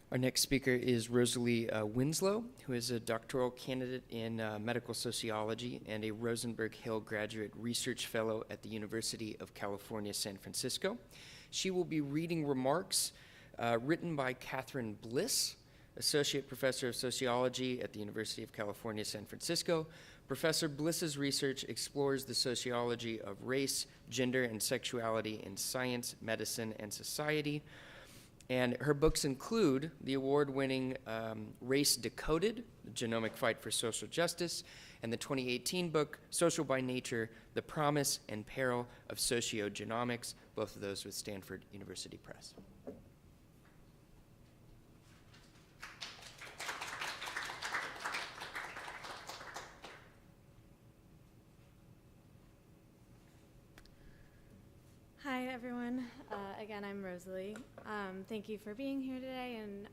Our next speaker is Rosalie Winslow, who is a doctoral candidate in medical sociology and a Rosenberg Hill Graduate Research Fellow at the University of California, San Francisco. She will be reading remarks written by Catherine Bliss, Associate Professor of Sociology at the University of California, San Francisco. Professor Bliss's research explores the sociology of race, gender, and sexuality in science, medicine, and society. And her books include the award-winning Race Decoded, the Genomic Fight for Social Justice, and the 2018 book, Social by Nature, The Promise and Peril of Genomics, both of those with Stanford University Press. Hi, everyone. Again, I'm Rosalie. Thank you for being here today, and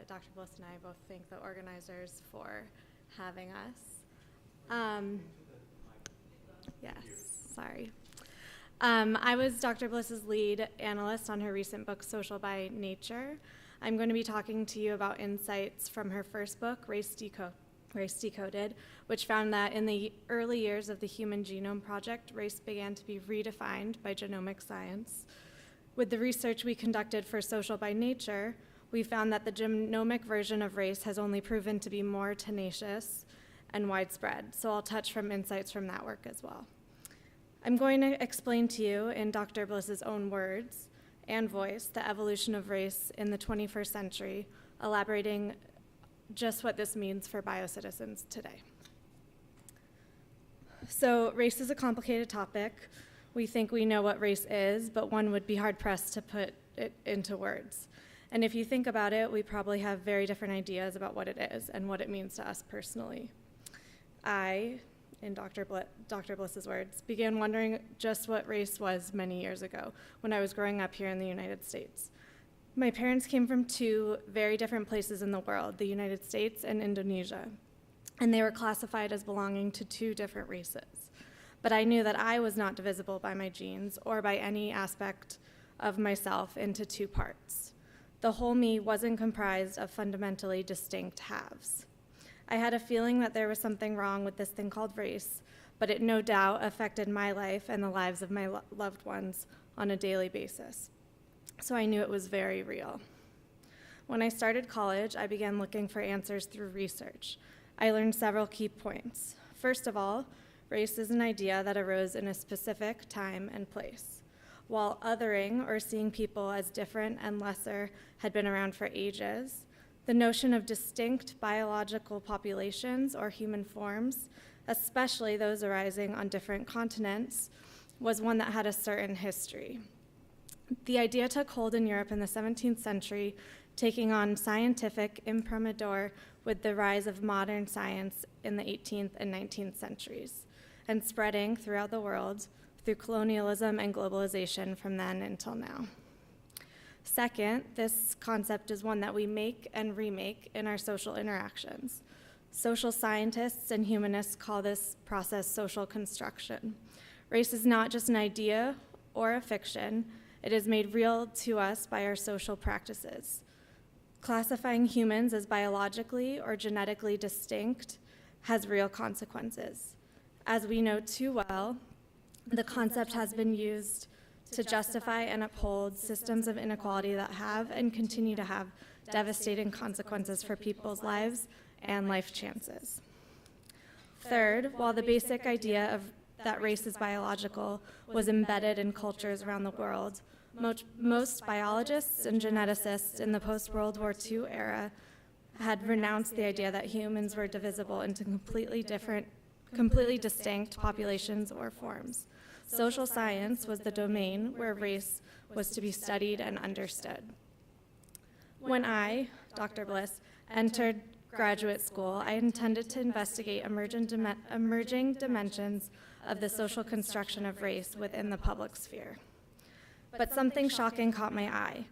Dr. Bliss and I both thank the organizers for having us. Yes, sorry. I was Dr. Bliss's lead analyst on her recent book, Social by Nature. I'm going to be talking to you about insights from her first book, Race Decoded, which found that in the early years of the Human Genome Project, race began to be redefined by genomic science. With the research we conducted for Social by Nature, we found that the genomic version of race has only proven to be more tenacious and widespread, so I'll touch from insights from that work as well. I'm going to explain to you in Dr. Bliss's own words and voice the evolution of race in the 21st century, elaborating just what this means for biocitizens today. So race is a complicated topic. We think we know what race is, but one would be hard-pressed to put it into words. And if you think about it, we probably have very different ideas about what it is and what it means to us personally. I, in Dr. Bliss's words, began wondering just what race was many years ago when I was growing up here in the United States. My parents came from two very different places in the world, the United States and Indonesia, and they were classified as belonging to two different races. But I knew that I was not divisible by my genes or by any aspect of myself into two parts. The whole me wasn't comprised of fundamentally distinct halves. I had a feeling that there was something wrong with this thing called race, but it no doubt affected my life and the lives of my loved ones on a daily basis. So I knew it was very real. When I started college, I began looking for answers through research. I learned several key points. First of all, race is an idea that arose in a specific time and place. While othering or seeing people as different and lesser had been around for ages, the notion of distinct biological populations or human forms, especially those arising on different continents, was one that had a certain history. The idea took hold in Europe in the 17th century, taking on scientific imprimatur with the rise of modern science in the 18th and 19th centuries, and spreading throughout the world through colonialism and globalization from then until now. Second, this concept is one that we make and remake in our social interactions. Social scientists and humanists call this process social construction. Race is not just an idea or a fiction. It is made real to us by our social practices. Classifying humans as biologically or genetically distinct has real consequences. As we know too well, the concept has been used to justify and uphold systems of inequality that have and continue to have devastating consequences for people's lives and life chances. Third, while the basic idea of that race is biological was embedded in cultures around the world, most biologists and geneticists in the post-World War II era had renounced the idea that humans were divisible into completely distinct populations or forms. Social science was the domain where race was to be studied and understood. When I, Dr. Bliss, entered graduate school, I intended to investigate emerging dimensions of the social construction of race within the public sphere. But something shocking caught my eye.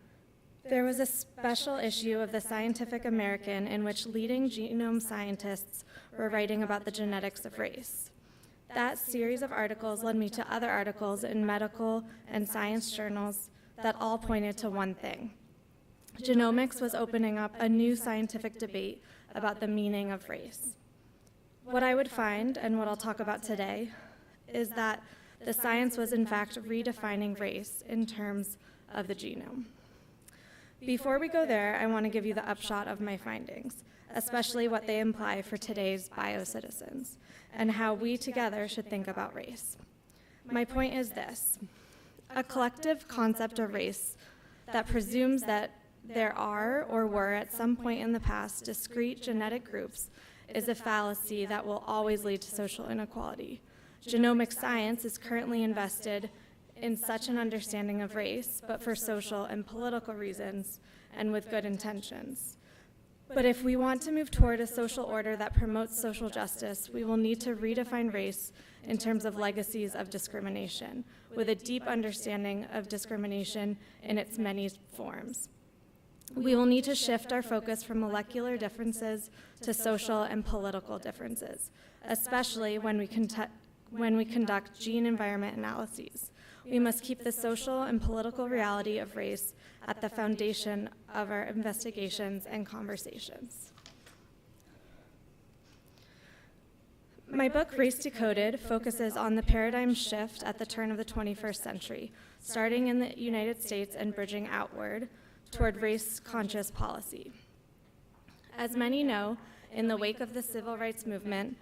There was a special issue of the Scientific American in which leading genome scientists were writing about the genetics of race. That series of articles led me to other articles in medical and science journals that all pointed to one thing. Genomics was opening up a new scientific debate about the meaning of race. What I would find, and what I'll talk about today, is that the science was in fact redefining race in terms of the genome. Before we go there, I want to give you the upshot of my findings, especially what they imply for today's biocitizens, and how we together should think about race. My point is this: a collective concept of race that presumes that there are or were at some point in the past discrete genetic groups is a fallacy that will always lead to social inequality. Genomic science is currently invested in such an understanding of race, but for social and political reasons and with good intentions. But if we want to move toward a social order that promotes social justice, we will need to redefine race in terms of legacies of discrimination, with a deep understanding of discrimination in its many forms. We will need to shift our focus from molecular differences to social and political differences, especially when we conduct gene environment analyses. We must keep the social and political reality of race at the foundation of our investigations and conversations. My book, Race Decoded, focuses on the paradigm shift at the turn of the 21st century, starting in the United States and bridging outward toward race-conscious policy. As many know, in the wake of the civil rights movement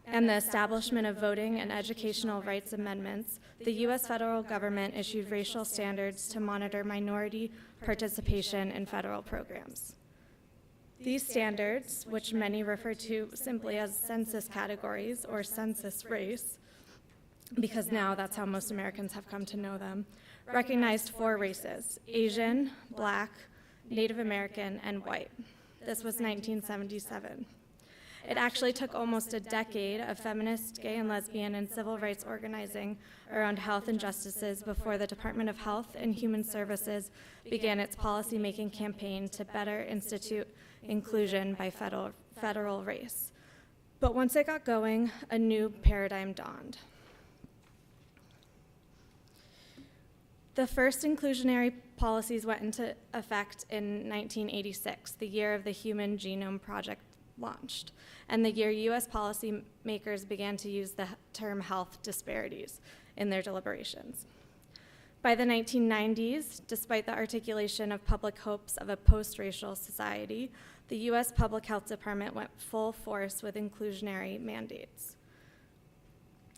and the establishment of voting and educational rights amendments, the U.S. federal government issued racial standards to monitor minority participation in federal programs. These standards, which many refer to simply as census categories or census race, because now that's how most Americans have come to know them, recognized 4 races: Asian, Black, Native American, and white. This was 1977. It actually took almost a decade of feminist, gay and lesbian, and civil rights organizing around health injustices before the Department of Health and Human Services began its policymaking campaign to better institute inclusion by federal race. But once it got going, a new paradigm dawned. The first inclusionary policies went into effect in 1986, the year of the Human Genome Project launched, and the year U.S. policymakers began to use the term health disparities in their deliberations. By the 1990s, despite the articulation of public hopes of a post-racial society, the U.S. Public Health Department went full force with inclusionary mandates.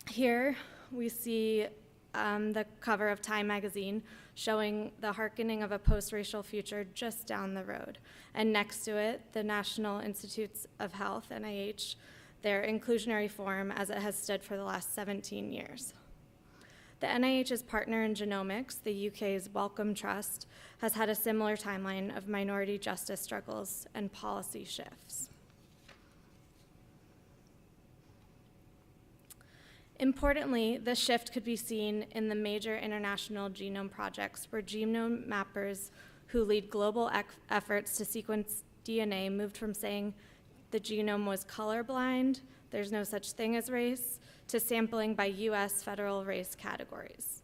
Here we see the cover of Time magazine showing the hearkening of a post-racial future just down the road. And next to it, the National Institutes of Health, NIH, their inclusionary forum as it has stood for the last 17 years. The NIH's partner in Genomics, the UK's Wellcome Trust, has had a similar timeline of minority justice struggles and policy shifts. Importantly, this shift could be seen in the major international genome projects where genome mappers who lead global efforts to sequence DNA moved from saying the genome was colorblind, there's no such thing as race, to sampling by US federal race categories.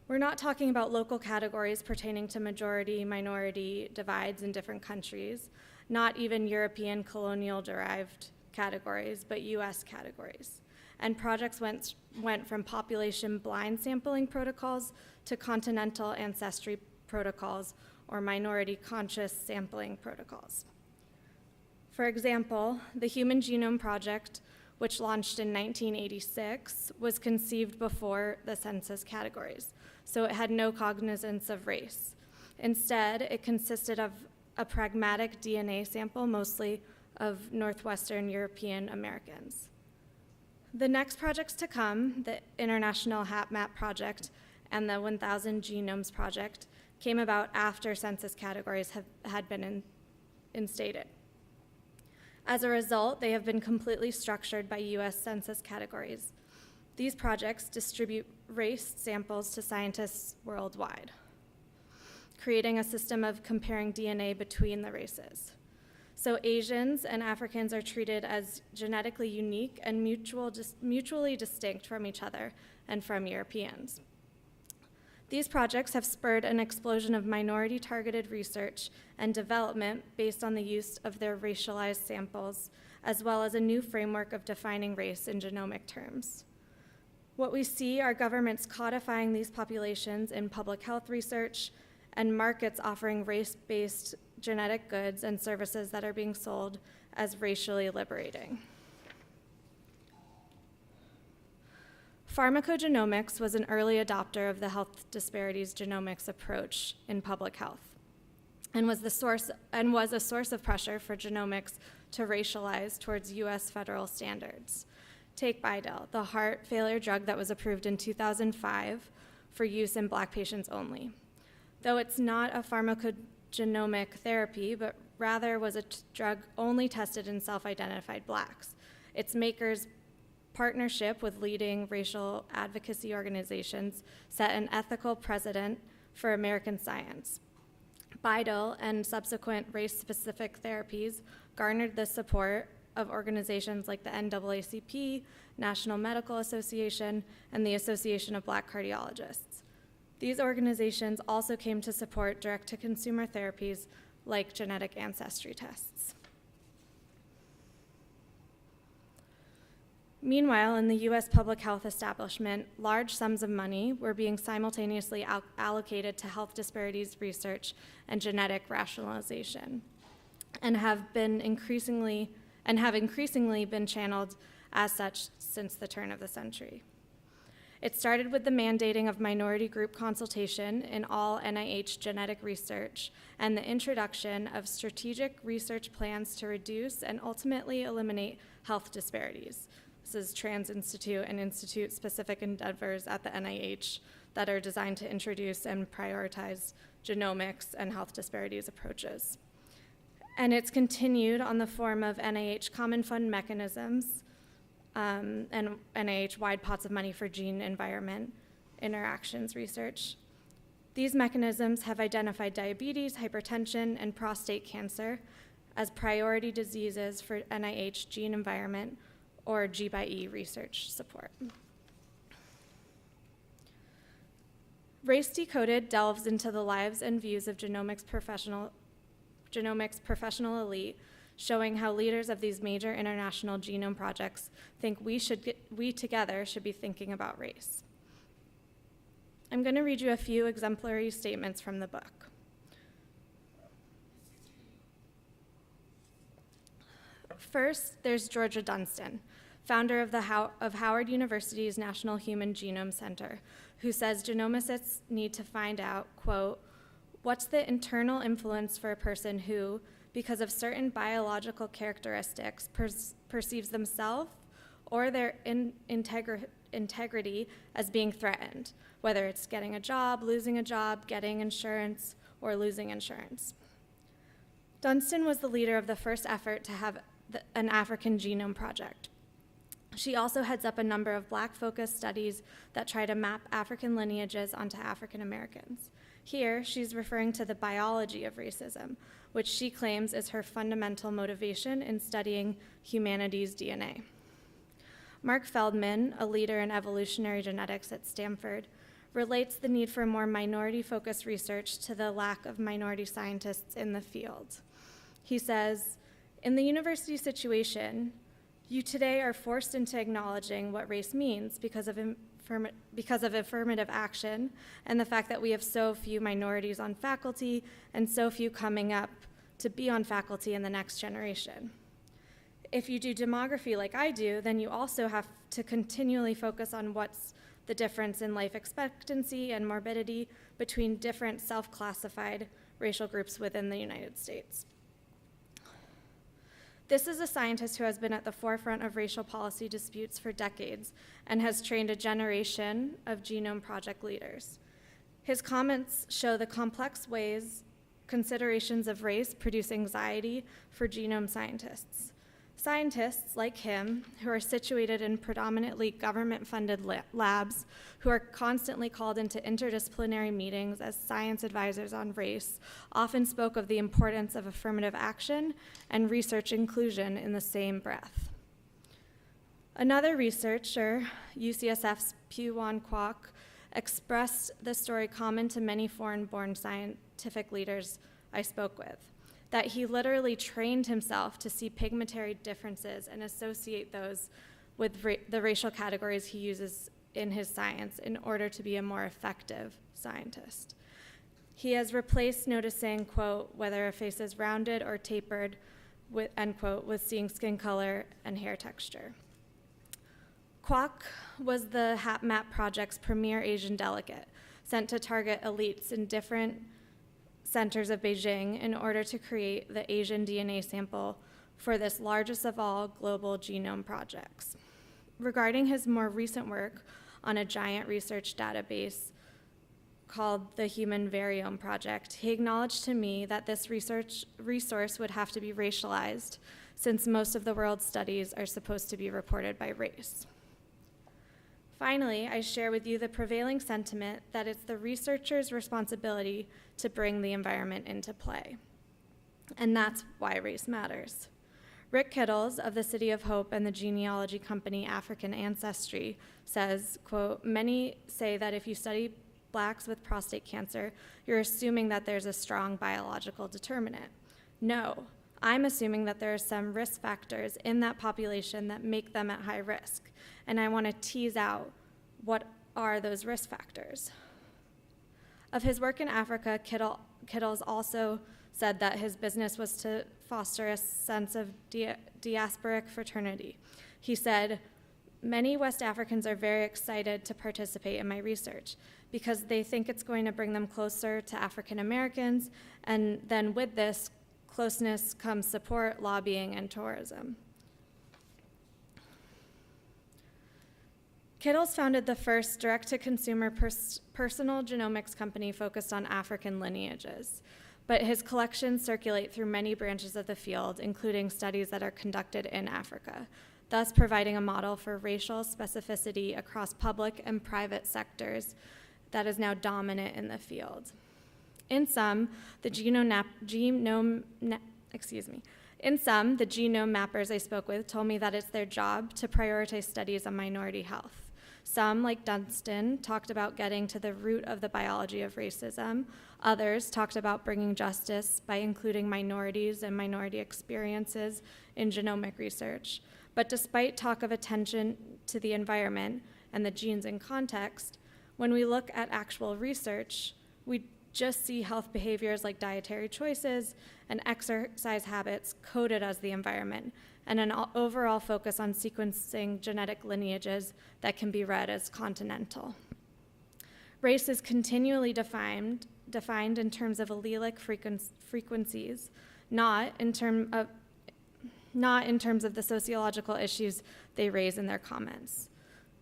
We're not talking about local categories pertaining to majority-minority divides in different countries, not even European colonial-derived categories, but US categories. And projects went from population blind sampling protocols to continental ancestry protocols or minority conscious sampling protocols. For example, the Human Genome Project, which launched in 1986, was conceived before the census categories, so it had no cognizance of race. Instead, it consisted of a pragmatic DNA sample, mostly of Northwestern European Americans. The next projects to come, the International HapMap Project and the 1000 Genomes Project, came about after census categories had been instated. As a result, they have been completely structured by US census categories. These projects distribute race samples to scientists worldwide, creating a system of comparing DNA between the races. So Asians and Africans are treated as genetically unique and mutually distinct from each other and from Europeans. These projects have spurred an explosion of minority-targeted research and development based on the use of their racialized samples, as well as a new framework of defining race in genomic terms. What we see are governments codifying these populations in public health research and markets offering race-based genetic goods and services that are being sold as racially liberating. Pharmacogenomics was an early adopter of the health disparities genomics approach in public health and was a source of pressure for genomics to racialize towards US federal standards. Take Bidel, the heart failure drug that was approved in 2005 for use in Black patients only. Though it's not a pharmacogenomic therapy, but rather was a drug only tested in self-identified Blacks. Its makers' partnership with leading racial advocacy organizations set an ethical precedent for American science. Bidel and subsequent race-specific therapies garnered the support of organizations like the NAACP, National Medical Association, and the Association of Black Cardiologists. These organizations also came to support direct-to-consumer therapies like genetic ancestry tests. Meanwhile, in the US public health establishment, large sums of money were being simultaneously allocated to health disparities research and genetic rationalization, and have increasingly been channeled as such since the turn of the century. It started with the mandating of minority group consultation in all NIH genetic research and the introduction of strategic research plans to reduce and ultimately eliminate health disparities. This is trans-institute and institute-specific endeavors at the NIH that are designed to introduce and prioritize genomics and health disparities approaches. And it's continued on the form of NIH common fund mechanisms and NIH-wide pots of money for gene-environment interactions research. These mechanisms have identified diabetes, hypertension, and prostate cancer as priority diseases for NIH gene-environment or G/E research support. Race Decoded delves into the lives and views of genomics professional elite, showing how leaders of these major international genome projects think we together should be thinking about race. I'm going to read you a few exemplary statements from the book. First, there's Georgia Dunstan, founder of Howard University's National Human Genome Center, who says genomicists need to find out, quote, what's the internal influence for a person who, because of certain biological characteristics, perceives themselves or their integrity as being threatened, whether it's getting a job, losing a job, getting insurance, or losing insurance. Dunstan was the leader of the first effort to have an African genome project. She also heads up a number of Black-focused studies that try to map African lineages onto African Americans. Here, she's referring to the biology of racism, which she claims is her fundamental motivation in studying humanity's DNA. Mark Feldman, a leader in evolutionary genetics at Stanford, relates the need for more minority-focused research to the lack of minority scientists in the field. He says, in the university situation, you today are forced into acknowledging what race means because of affirmative action and the fact that we have so few minorities on faculty and so few coming up to be on faculty in the next generation. If you do demography like I do, then you also have to continually focus on what's the difference in life expectancy and morbidity between different self-classified racial groups within the United States. This is a scientist who has been at the forefront of racial policy disputes for decades and has trained a generation of genome project leaders. His comments show the complex ways considerations of race produce anxiety for genome scientists. Scientists like him, who are situated in predominantly government-funded labs, who are constantly called into interdisciplinary meetings as science advisors on race, often spoke of the importance of affirmative action and research inclusion in the same breath. Another researcher, UCSF's Pyu-Wan Kwok, expressed the story common to many foreign-born scientific leaders I spoke with, that he literally trained himself to see pigmentary differences and associate those with the racial categories he uses in his science in order to be a more effective scientist. He has replaced noticing, quote, whether a face is rounded or tapered, with, end quote, with seeing skin color and hair texture. Kwok was the HapMap project's premier Asian delegate, sent to target elites in different centers of Beijing in order to create the Asian DNA sample for this largest of all global genome projects. Regarding his more recent work on a giant research database called the Human Variome Project, he acknowledged to me that this resource would have to be racialized, since most of the world's studies are supposed to be reported by race. Finally, I share with you the prevailing sentiment that it's the researcher's responsibility to bring the environment into play. And that's why race matters. Rick Kittles of the City of Hope and the genealogy company African Ancestry says, quote, many say that if you study Blacks with prostate cancer, you're assuming that there's a strong biological determinant. No, I'm assuming that there are some risk factors in that population that make them at high risk, and I want to tease out what are those risk factors. Of his work in Africa, Kittles also said that his business was to foster a sense of diasporic fraternity. He said, many West Africans are very excited to participate in my research because they think it's going to bring them closer to African Americans, and then with this closeness comes support, lobbying, and tourism. Kittles founded the first direct-to-consumer personal genomics company focused on African lineages, but his collections circulate through many branches of the field, including studies that are conducted in Africa, thus providing a model for racial specificity across public and private sectors that is now dominant in the field. In sum, the genome mappers I spoke with told me that it's their job to prioritize studies on minority health. Some, like Dunstan, talked about getting to the root of the biology of racism. Others talked about bringing justice by including minorities and minority experiences in genomic research. But despite talk of attention to the environment and the genes in context, when we look at actual research, we just see health behaviors like dietary choices and exercise habits coded as the environment, and an overall focus on sequencing genetic lineages that can be read as continental. Race is continually defined in terms of allelic frequencies, not in terms of the sociological issues they raise in their comments.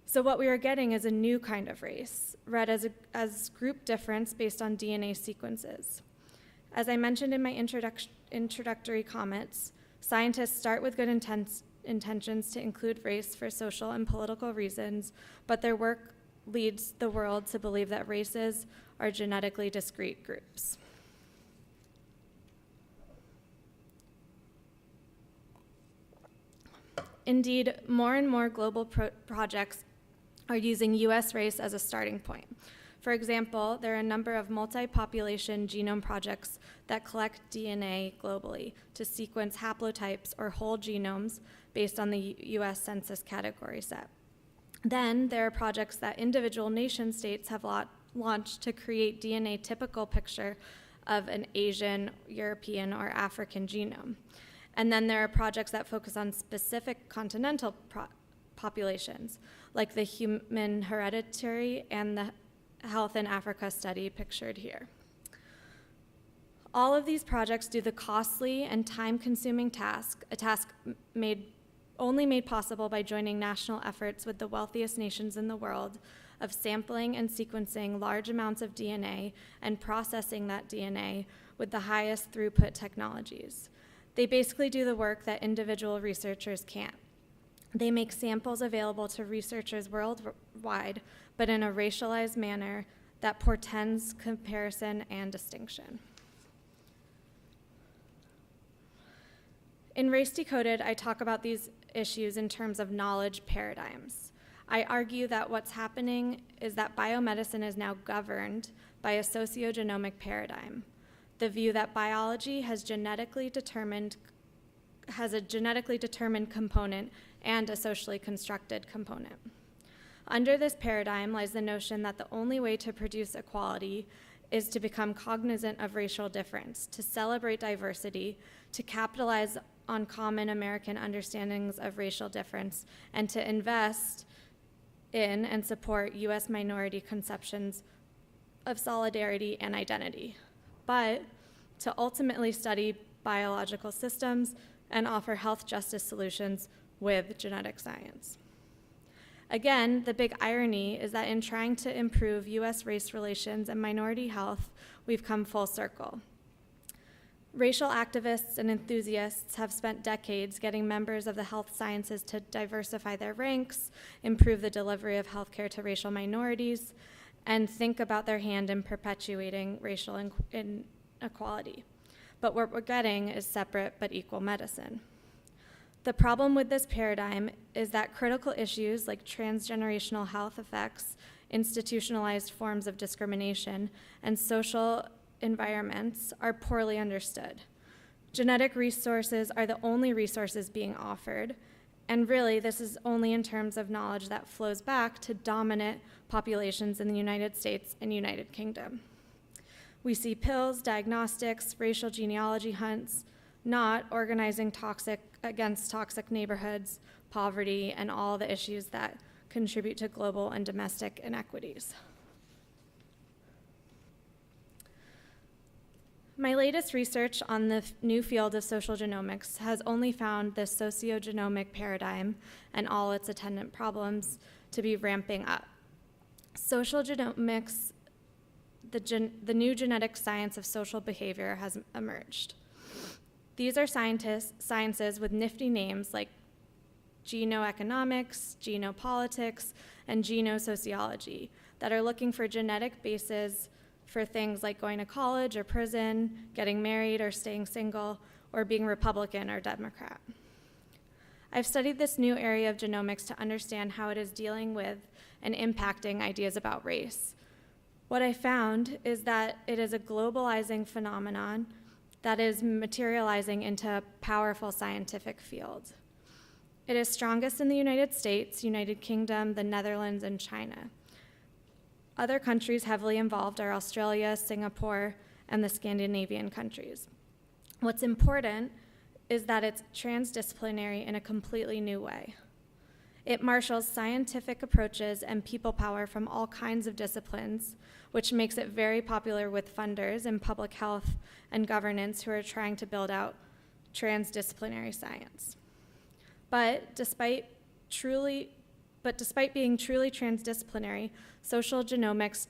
So what we are getting is a new kind of race, read as group difference based on DNA sequences. As I mentioned in my introductory comments, scientists start with good intentions to include race for social and political reasons, but their work leads the world to believe that races are genetically discrete groups. Indeed, more and more global projects are using US race as a starting point. For example, there are a number of multi-population genome projects that collect DNA globally to sequence haplotypes or whole genomes based on the US Census Category set. Then there are projects that individual nation states have launched to create DNA typical picture of an Asian, European, or African genome. And then there are projects that focus on specific continental populations, like the Human Hereditary and the Health in Africa study pictured here. All of these projects do the costly and time-consuming task, a task only made possible by joining national efforts with the wealthiest nations in the world, of sampling and sequencing large amounts of DNA and processing that DNA with the highest throughput technologies. They basically do the work that individual researchers can't. They make samples available to researchers worldwide, but in a racialized manner that portends comparison and distinction. In Race Decoded, I talk about these issues in terms of knowledge paradigms. I argue that what's happening is that biomedicine is now governed by a sociogenomic paradigm, the view that biology has a genetically determined component and a socially constructed component. Under this paradigm lies the notion that the only way to produce equality is to become cognizant of racial difference, to celebrate diversity, to capitalize on common American understandings of racial difference, and to invest in and support U.S. minority conceptions of solidarity and identity, but to ultimately study biological systems and offer health justice solutions with genetic science. Again, the big irony is that in trying to improve U.S. race relations and minority health, we've come full circle. Racial activists and enthusiasts have spent decades getting members of the health sciences to diversify their ranks, improve the delivery of healthcare to racial minorities, and think about their hand in perpetuating racial inequality. But what we're getting is separate but equal medicine. The problem with this paradigm is that critical issues like transgenerational health effects, institutionalized forms of discrimination, and social environments are poorly understood. Genetic resources are the only resources being offered, and really this is only in terms of knowledge that flows back to dominant populations in the United States and United Kingdom. We see pills, diagnostics, racial genealogy hunts, not organizing against toxic neighborhoods, poverty, and all the issues that contribute to global and domestic inequities. My latest research on the new field of social genomics has only found this sociogenomic paradigm and all its attendant problems to be ramping up. Social genomics, the new genetic science of social behavior, has emerged. These are sciences with nifty names like genoeconomics, genopolitics, and genosociology that are looking for genetic bases for things like going to college or prison, getting married or staying single, or being Republican or Democrat. I've studied this new area of genomics to understand how it is dealing with and impacting ideas about race. What I found is that it is a globalizing phenomenon that is materializing into a powerful scientific field. It is strongest in the United States, United Kingdom, the Netherlands, and China. Other countries heavily involved are Australia, Singapore, and the Scandinavian countries. What's important is that it's transdisciplinary in a completely new way. It marshals scientific approaches and people power from all kinds of disciplines, which makes it very popular with funders in public health and governance who are trying to build out transdisciplinary science. But despite being truly transdisciplinary, social genomics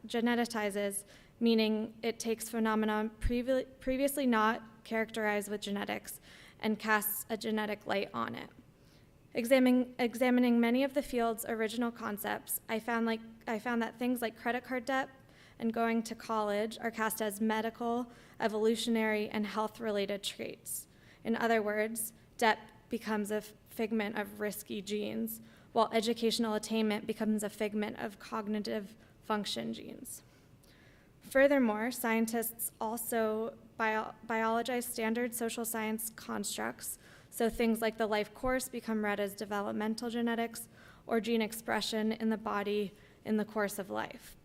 genetizes, meaning it takes phenomena previously not characterized with genetics and casts a genetic light on it. Examining many of the field's original concepts, I found that things like credit card debt and going to college are cast as medical, evolutionary, and health-related traits. In other words, debt becomes a figment of risky genes, while educational attainment becomes a figment of cognitive function genes. Furthermore, scientists also biologize standard social science constructs, so things like the life course become read as developmental genetics or gene expression in the body in the course of life.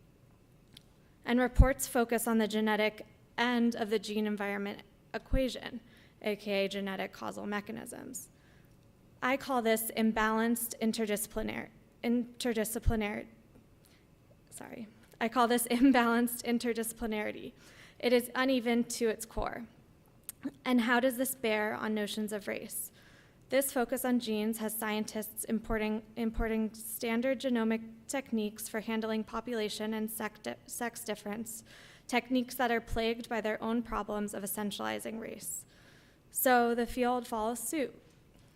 And reports focus on the genetic end of the gene-environment equation, aka genetic causal mechanisms. I call this imbalanced interdisciplinarity. It is uneven to its core. And how does this bear on notions of race? This focus on genes has scientists importing standard genomic techniques for handling population and sex difference, techniques that are plagued by their own problems of essentializing race. So the field follows suit.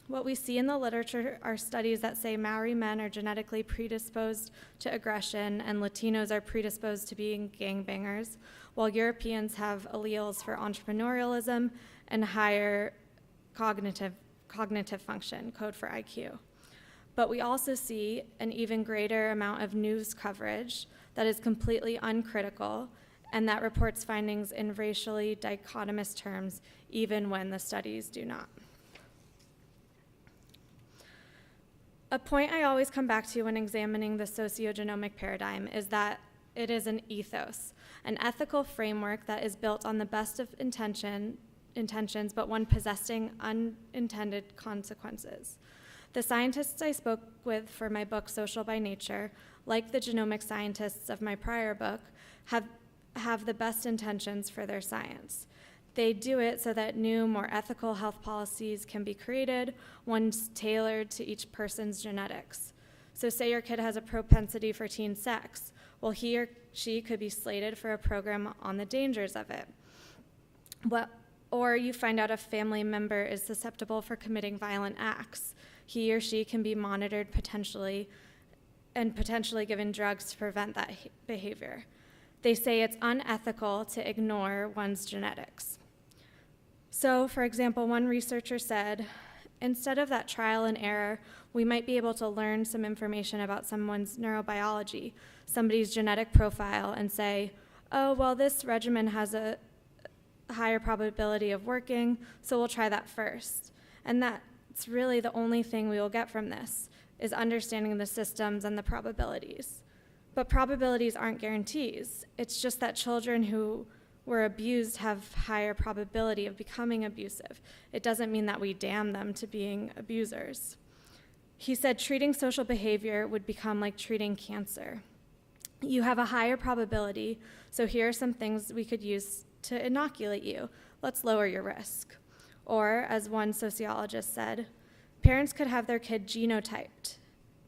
What we see in the literature are studies that say Maori men are genetically predisposed to aggression and Latinos are predisposed to being gangbangers, while Europeans have alleles for entrepreneurialism and higher cognitive function, code for IQ. But we also see an even greater amount of news coverage that is completely uncritical and that reports findings in racially dichotomous terms, even when the studies do not. A point I always come back to when examining the sociogenomic paradigm is that it is an ethos, an ethical framework that is built on the best of intentions, but one possessing unintended consequences. The scientists I spoke with for my book, Social by Nature, like the genomic scientists of my prior book, have the best intentions for their science. They do it so that new, more ethical health policies can be created, ones tailored to each person's genetics. So say your kid has a propensity for teen sex. Well, he or she could be slated for a program on the dangers of it. Or you find out a family member is susceptible for committing violent acts. He or she can be monitored potentially given drugs to prevent that behavior. They say it's unethical to ignore one's genetics. So, for example, one researcher said, instead of that trial and error, we might be able to learn some information about someone's neurobiology, somebody's genetic profile, and say, oh, well, this regimen has a higher probability of working, so we'll try that first. And that's really the only thing we will get from this, is understanding the systems and the probabilities. But probabilities aren't guarantees. It's just that children who were abused have higher probability of becoming abusive. It doesn't mean that we damn them to being abusers. He said treating social behavior would become like treating cancer. You have a higher probability, so here are some things we could use to inoculate you. Let's lower your risk. Or, as one sociologist said, parents could have their kid genotyped.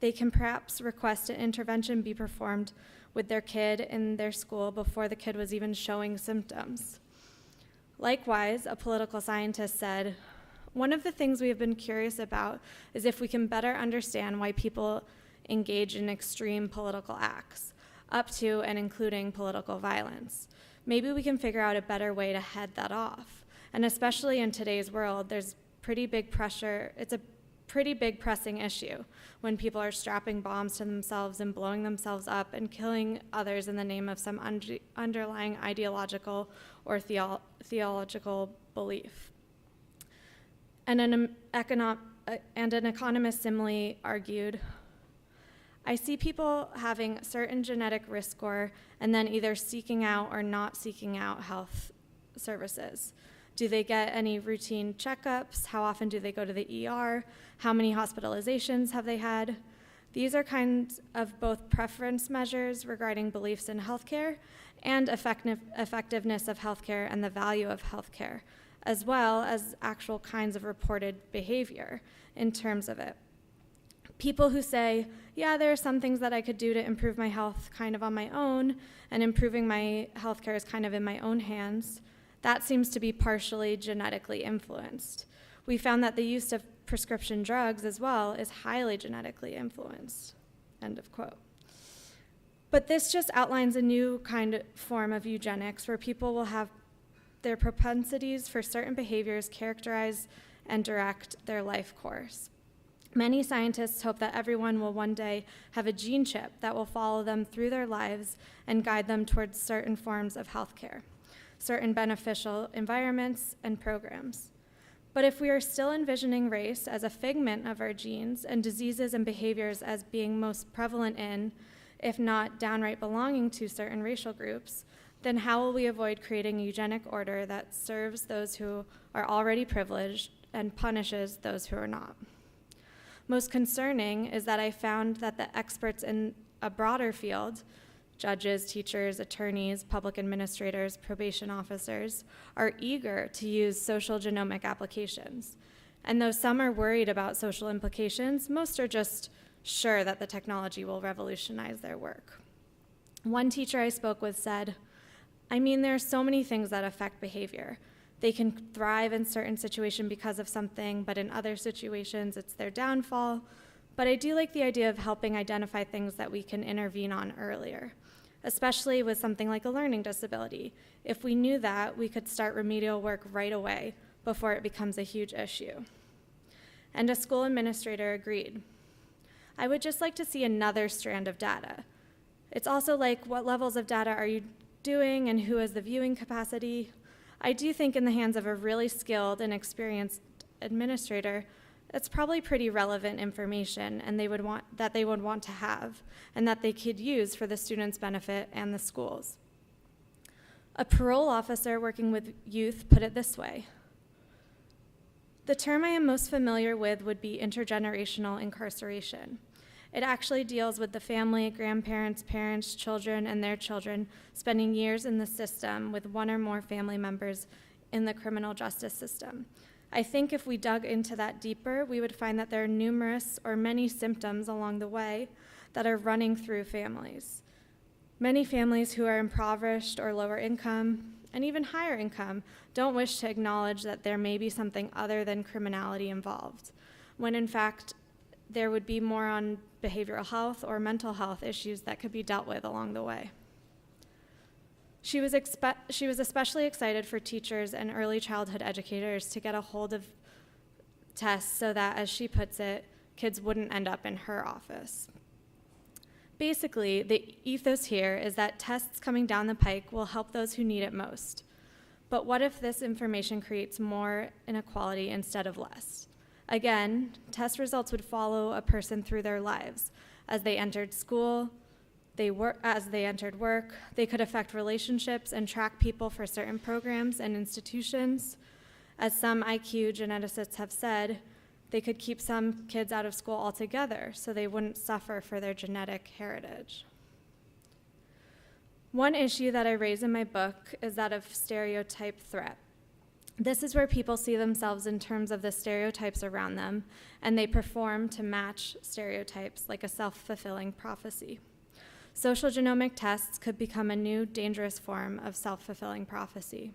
They can perhaps request an intervention be performed with their kid in their school before the kid was even showing symptoms. Likewise, a political scientist said, one of the things we have been curious about is if we can better understand why people engage in extreme political acts, up to and including political violence. Maybe we can figure out a better way to head that off. And especially in today's world, there's pretty big pressure. It's a pretty big pressing issue when people are strapping bombs to themselves and blowing themselves up and killing others in the name of some underlying ideological or theological belief. And an economist similarly argued, I see people having a certain genetic risk score and then either seeking out or not seeking out health services. Do they get any routine checkups? How often do they go to the ER? How many hospitalizations have they had? These are kinds of both preference measures regarding beliefs in healthcare and effectiveness of healthcare and the value of healthcare, as well as actual kinds of reported behavior in terms of it. People who say, yeah, there are some things that I could do to improve my health kind of on my own, and improving my healthcare is kind of in my own hands, that seems to be partially genetically influenced. We found that the use of prescription drugs as well is highly genetically influenced, end of quote. But this just outlines a new kind of form of eugenics where people will have their propensities for certain behaviors characterize and direct their life course. Many scientists hope that everyone will one day have a gene chip that will follow them through their lives and guide them towards certain forms of healthcare, certain beneficial environments and programs. But if we are still envisioning race as a figment of our genes and diseases and behaviors as being most prevalent in, if not downright belonging to certain racial groups, then how will we avoid creating a eugenic order that serves those who are already privileged and punishes those who are not? Most concerning is that I found that the experts in a broader field, judges, teachers, attorneys, public administrators, probation officers, are eager to use social genomic applications. And though some are worried about social implications, most are just sure that the technology will revolutionize their work. One teacher I spoke with said, I mean, there are so many things that affect behavior. They can thrive in certain situations because of something, but in other situations, it's their downfall. But I do like the idea of helping identify things that we can intervene on earlier, especially with something like a learning disability. If we knew that, we could start remedial work right away before it becomes a huge issue. And a school administrator agreed. I would just like to see another strand of data. It's also like, what levels of data are you doing and who has the viewing capacity? I do think in the hands of a really skilled and experienced administrator, it's probably pretty relevant information and they would want to have and that they could use for the students' benefit and the schools. A parole officer working with youth put it this way: the term I am most familiar with would be intergenerational incarceration. It actually deals with the family, grandparents, parents, children, and their children spending years in the system with one or more family members in the criminal justice system. I think if we dug into that deeper, we would find that there are numerous or many symptoms along the way that are running through families. Many families who are impoverished or lower income, and even higher income, don't wish to acknowledge that there may be something other than criminality involved, when in fact, there would be more on behavioral health or mental health issues that could be dealt with along the way. She was especially excited for teachers and early childhood educators to get a hold of tests so that, as she puts it, kids wouldn't end up in her office. Basically, the ethos here is that tests coming down the pike will help those who need it most. But what if this information creates more inequality instead of less? Again, test results would follow a person through their lives. As they entered school, as they entered work, they could affect relationships and track people for certain programs and institutions. As some IQ geneticists have said, they could keep some kids out of school altogether so they wouldn't suffer for their genetic heritage. One issue that I raise in my book is that of stereotype threat. This is where people see themselves in terms of the stereotypes around them, and they perform to match stereotypes like a self-fulfilling prophecy. Social genomic tests could become a new dangerous form of self-fulfilling prophecy.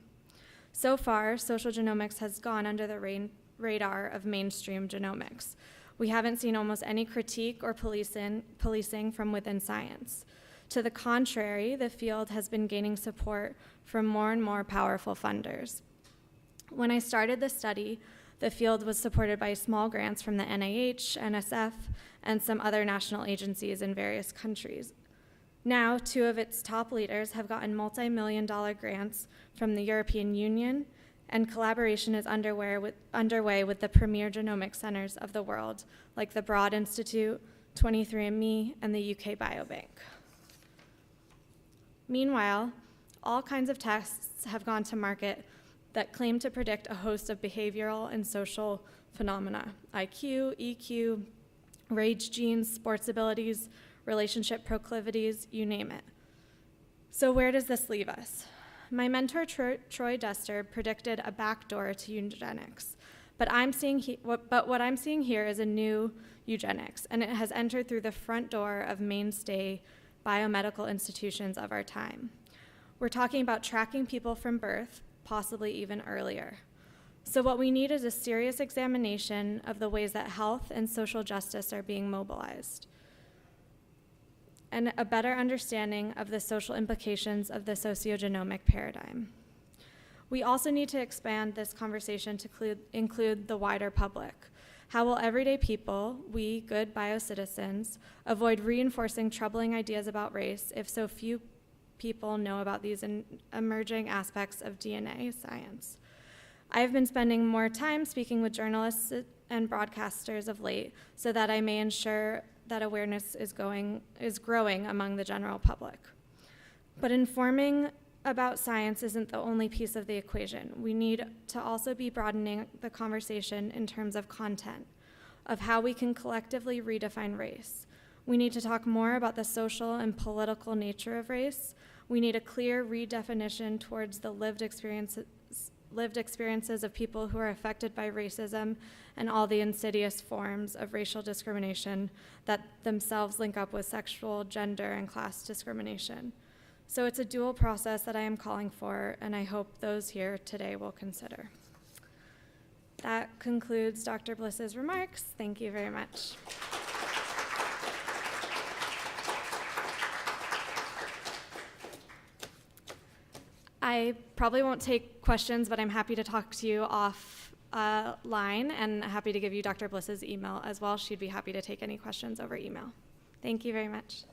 So far, social genomics has gone under the radar of mainstream genomics. We haven't seen almost any critique or policing from within science. To the contrary, the field has been gaining support from more and more powerful funders. When I started the study, the field was supported by small grants from the NIH, NSF, and some other national agencies in various countries. Now, 2 of its top leaders have gotten multi-million-dollar grants from the European Union, and collaboration is underway with the premier genomic centers of the world, like the Broad Institute, 23andMe, and the UK Biobank. Meanwhile, all kinds of tests have gone to market that claim to predict a host of behavioral and social phenomena: IQ, EQ, rage genes, sports abilities, relationship proclivities, you name it. So where does this leave us? My mentor, Troy Duster, predicted a backdoor to eugenics, but what I'm seeing here is a new eugenics, and it has entered through the front door of mainstay biomedical institutions of our time. We're talking about tracking people from birth, possibly even earlier. So what we need is a serious examination of the ways that health and social justice are being mobilized, and a better understanding of the social implications of the sociogenomic paradigm. We also need to expand this conversation to include the wider public. How will everyday people, we good biocitizens, avoid reinforcing troubling ideas about race if so few people know about these emerging aspects of DNA science? I've been spending more time speaking with journalists and broadcasters of late so that I may ensure that awareness is growing among the general public. But informing about science isn't the only piece of the equation. We need to also be broadening the conversation in terms of content, of how we can collectively redefine race. We need to talk more about the social and political nature of race. We need a clear redefinition towards the lived experiences of people who are affected by racism and all the insidious forms of racial discrimination that themselves link up with sexual, gender, and class discrimination. So it's a dual process that I am calling for, and I hope those here today will consider. That concludes Dr. Bliss's remarks. Thank you very much. I probably won't take questions, but I'm happy to talk to you line, and happy to give you Dr. Bliss's email as well. She'd be happy to take any questions over email. Thank you very much.